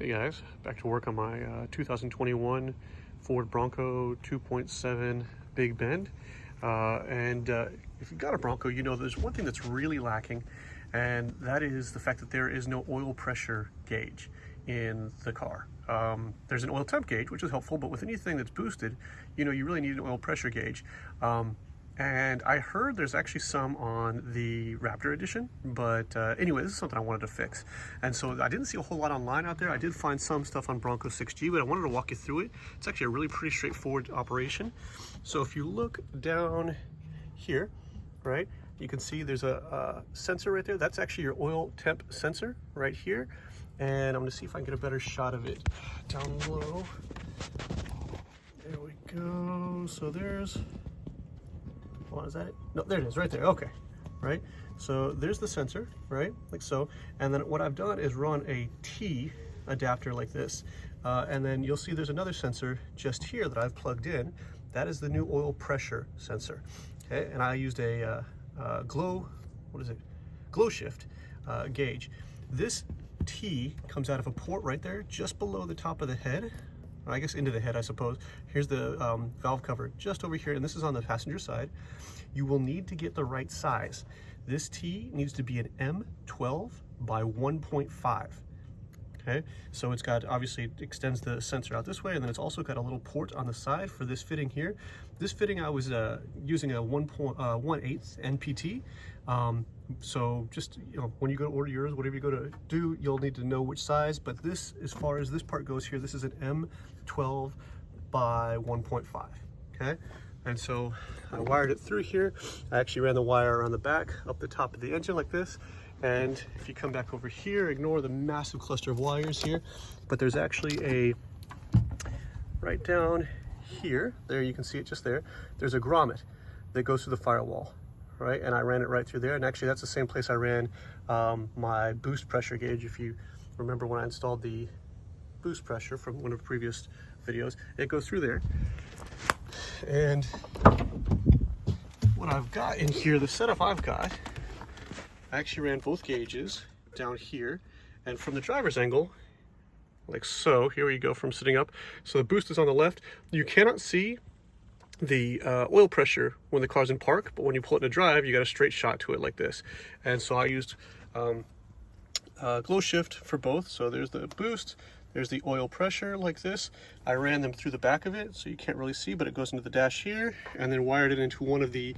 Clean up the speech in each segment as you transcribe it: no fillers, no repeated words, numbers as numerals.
Hey guys, back to work on my 2021 Ford Bronco 2.7 Big Bend. If you've got a Bronco, you know there's one thing that's really lacking, and that is the fact that there is no oil pressure gauge in the car. There's an oil temp gauge, which is helpful, but with anything that's boosted, you know, you really need an oil pressure gauge. And I heard there's actually some on the Raptor edition, but anyway, this is something I wanted to fix. And so I didn't see a whole lot online out there. I did find some stuff on Bronco 6G, but I wanted to walk you through it. It's actually a really pretty straightforward operation. So if you look down here, right, you can see there's a sensor right there. That's actually your oil temp sensor right here. And I'm gonna see if I can get a better shot of it down low. There we go. So there's, is that it? No, there it is, right there. Okay, right. So there's the sensor, right, like so. And then what I've done is run a T adapter like this, and then you'll see there's another sensor just here that I've plugged in. That is the new oil pressure sensor. Okay, and I used a glow shift gauge. This T comes out of a port right there, just below the top of the head. I guess into the head, I suppose. Here's the valve cover just over here, and this is on the passenger side. You will need to get the right size. This T needs to be an M12 by 1.5. Okay, so it's got, obviously it extends the sensor out this way, and then it's also got a little port on the side for this fitting here. This fitting I was using a 1/8 NPT. So just, you know, when you go to order yours, whatever you go to do, you'll need to know which size. But this, as far as this part goes here, this is an M12 by 1.5. Okay, and so I wired it through here. I actually ran the wire around the back, up the top of the engine like this. And if you come back over here, ignore the massive cluster of wires here, but there's actually a, right down here, there you can see it just there, there's a grommet that goes through the firewall, right? And I ran it right through there, and actually that's the same place I ran my boost pressure gauge. If you remember when I installed the boost pressure from one of the previous videos, it goes through there. And what I've got in here, the setup I've got, I actually ran both gauges down here, and from the driver's angle, like so, here we go from sitting up. So the boost is on the left. You cannot see the oil pressure when the car's in park, but when you pull it into drive, you got a straight shot to it like this. And so I used glow shift for both. So there's the boost, there's the oil pressure like this. I ran them through the back of it, so you can't really see, but it goes into the dash here, and then wired it into one of the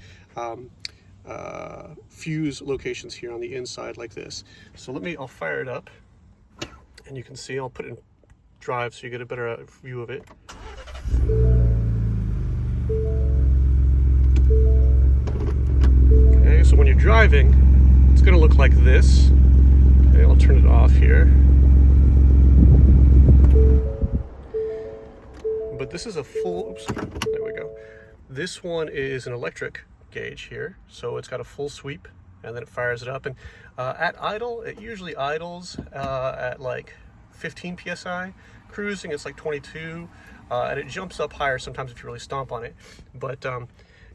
fuse locations here on the inside like this. So I'll fire it up, and you can see, I'll put it in drive so you get a better view of it. Okay, so when you're driving, it's gonna look like this. Okay, I'll turn it off here. But this is a full, oops, there we go. This one is an electric gauge here, so it's got a full sweep, and then it fires it up. And at idle, it usually idles at like 15 psi. Cruising, it's like 22, and it jumps up higher sometimes if you really stomp on it. But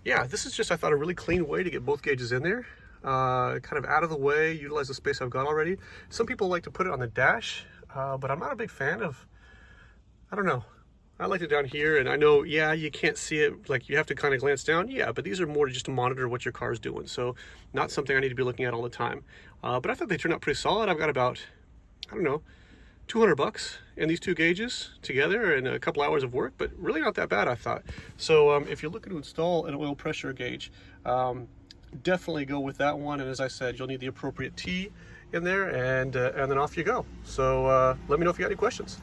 yeah, this is just, I thought, a really clean way to get both gauges in there, kind of out of the way, utilize the space I've got already. Some people like to put it on the dash, but I'm not a big fan of, I don't know. I like it down here, and I know, yeah, you can't see it, like you have to kind of glance down, yeah, but these are more just to monitor what your car is doing, so not something I need to be looking at all the time. But I thought they turned out pretty solid. I've got about, I don't know, $200 in these two gauges together and a couple hours of work, but really not that bad, I thought. So if you're looking to install an oil pressure gauge, definitely go with that one. And as I said, you'll need the appropriate T in there, and then off you go. So let me know if you got any questions.